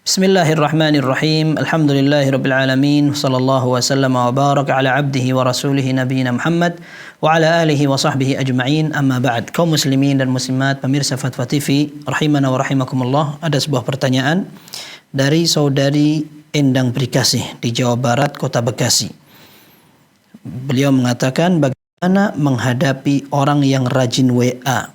Bismillahirrahmanirrahim. Alhamdulillahirabbil sallallahu wasallam wa baraka ala abdihi wa rasulihi nabiyina Muhammad wa ala alihi wa sahbihi ajma'in. Amma ba'd. Kaum muslimin dan muslimat pemirsa Fatwa TV rahimana wa rahimakumullah. Ada sebuah pertanyaan dari saudari Endang Prikasih di Jawa Barat, Kota Bekasi. Beliau mengatakan, bagaimana menghadapi orang yang rajin WA,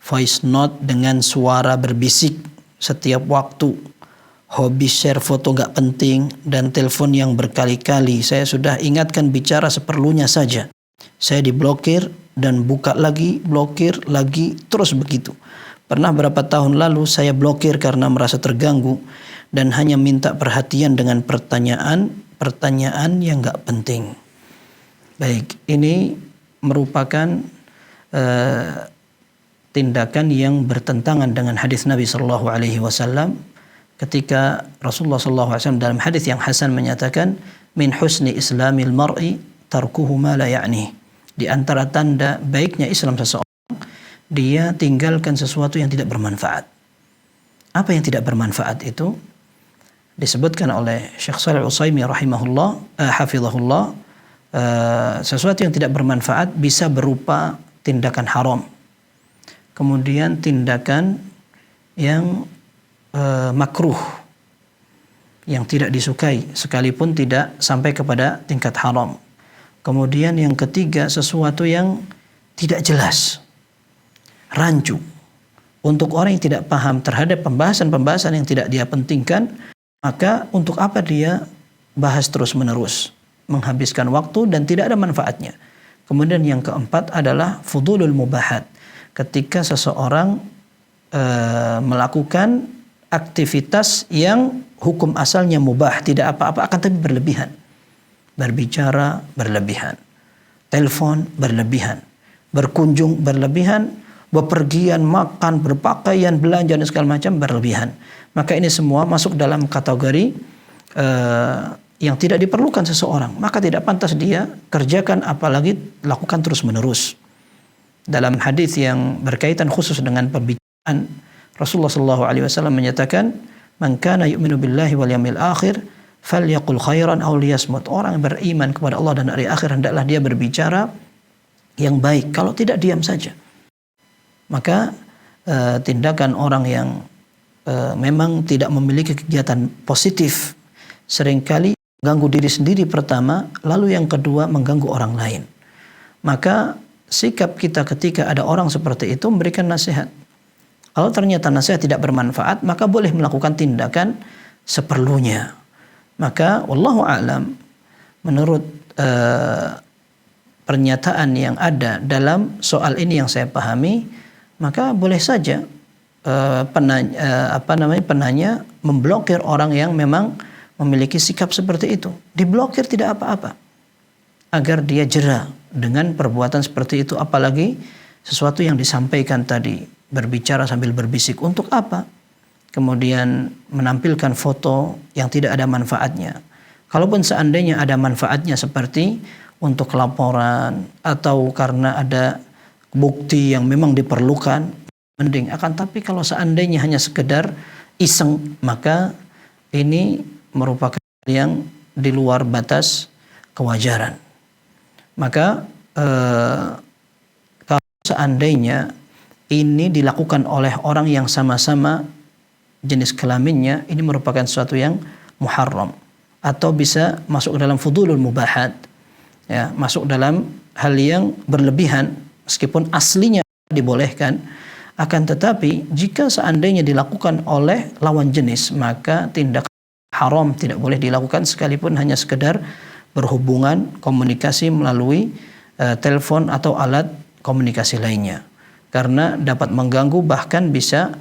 voice note dengan suara berbisik setiap waktu, hobi share foto gak penting, dan telepon yang berkali-kali. Saya sudah ingatkan bicara seperlunya saja. Saya diblokir dan buka lagi, blokir lagi, terus begitu. Pernah berapa tahun lalu saya blokir karena merasa terganggu dan hanya minta perhatian dengan pertanyaan yang gak penting. Baik, ini merupakan tindakan yang bertentangan dengan hadis Nabi Shallallahu Alaihi Wasallam. Ketika Rasulullah SAW dalam hadis yang hasan menyatakan, min husni islamil mar'i tarkuhu ma la ya'ni. Di antara tanda baiknya Islam seseorang, dia tinggalkan sesuatu yang tidak bermanfaat. Apa yang tidak bermanfaat itu? Disebutkan oleh Syekh Shalih Al-Utsaimin rahimahullah, hafizahullah, sesuatu yang tidak bermanfaat bisa berupa tindakan haram. Kemudian tindakan yang makruh, yang tidak disukai sekalipun tidak sampai kepada tingkat haram. Kemudian yang ketiga, sesuatu yang tidak jelas, rancu. Untuk orang yang tidak paham terhadap pembahasan-pembahasan yang tidak dia pentingkan, maka untuk apa dia bahas terus-menerus, menghabiskan waktu dan tidak ada manfaatnya. Kemudian yang keempat adalah fudulul mubahat, ketika seseorang melakukan aktivitas yang hukum asalnya mubah, tidak apa-apa, akan tapi berlebihan. Berbicara berlebihan, telepon berlebihan, berkunjung berlebihan, bepergian, makan, berpakaian, belanja dan segala macam berlebihan. Maka ini semua masuk dalam kategori yang tidak diperlukan seseorang. Maka tidak pantas dia kerjakan, apalagi lakukan terus-menerus. Dalam hadis yang berkaitan khusus dengan pembicaraan, Rasulullah SAW menyatakan, man kana yu'minu billahi wal yawmil akhir falyaqul khairan aw liyasmut. Orang yang beriman kepada Allah dan hari akhir hendaklah dia berbicara yang baik, kalau tidak diam saja. Maka tindakan orang yang memang tidak memiliki kegiatan positif seringkali mengganggu diri sendiri pertama, lalu yang kedua mengganggu orang lain. Maka sikap kita ketika ada orang seperti itu memberikan nasihat. Kalau ternyata nasihat tidak bermanfaat, maka boleh melakukan tindakan seperlunya. Maka wallahu a'lam, menurut pernyataan yang ada dalam soal ini yang saya pahami, maka boleh saja penanya memblokir orang yang memang memiliki sikap seperti itu. Diblokir tidak apa-apa, agar dia jera dengan perbuatan seperti itu. Apalagi sesuatu yang disampaikan tadi, berbicara sambil berbisik, untuk apa? Kemudian menampilkan foto yang tidak ada manfaatnya. Kalaupun seandainya ada manfaatnya seperti untuk laporan atau karena ada bukti yang memang diperlukan, mending. Akan tapi kalau seandainya hanya sekedar iseng, maka ini merupakan yang di luar batas kewajaran. Maka kalau seandainya ini dilakukan oleh orang yang sama-sama jenis kelaminnya, ini merupakan sesuatu yang muharram, atau bisa masuk dalam fudulul mubahat, ya, masuk dalam hal yang berlebihan meskipun aslinya dibolehkan. Akan tetapi jika seandainya dilakukan oleh lawan jenis, maka tindakan haram tidak boleh dilakukan sekalipun hanya sekedar berhubungan komunikasi melalui telepon atau alat komunikasi lainnya. Karena dapat mengganggu, bahkan bisa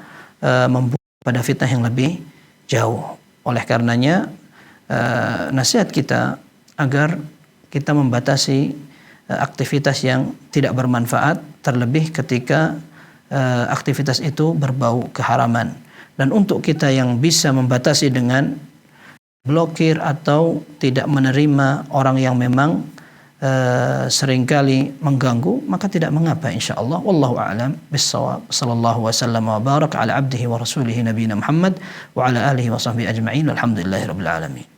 membuat pada fitnah yang lebih jauh. Oleh karenanya nasihat kita agar kita membatasi aktivitas yang tidak bermanfaat, terlebih ketika aktivitas itu berbau keharaman. Dan untuk kita yang bisa membatasi dengan blokir atau tidak menerima orang yang memang seringkali mengganggu, maka tidak mengapa insyaallah. Wallahu a'lam bissawab. Sallallahu wasallam wa baraka ala abdihi wa rasulihi nabiyina Muhammad wa ala alihi wa sahbihi ajma'in. Walhamdulillahirabbil alamin.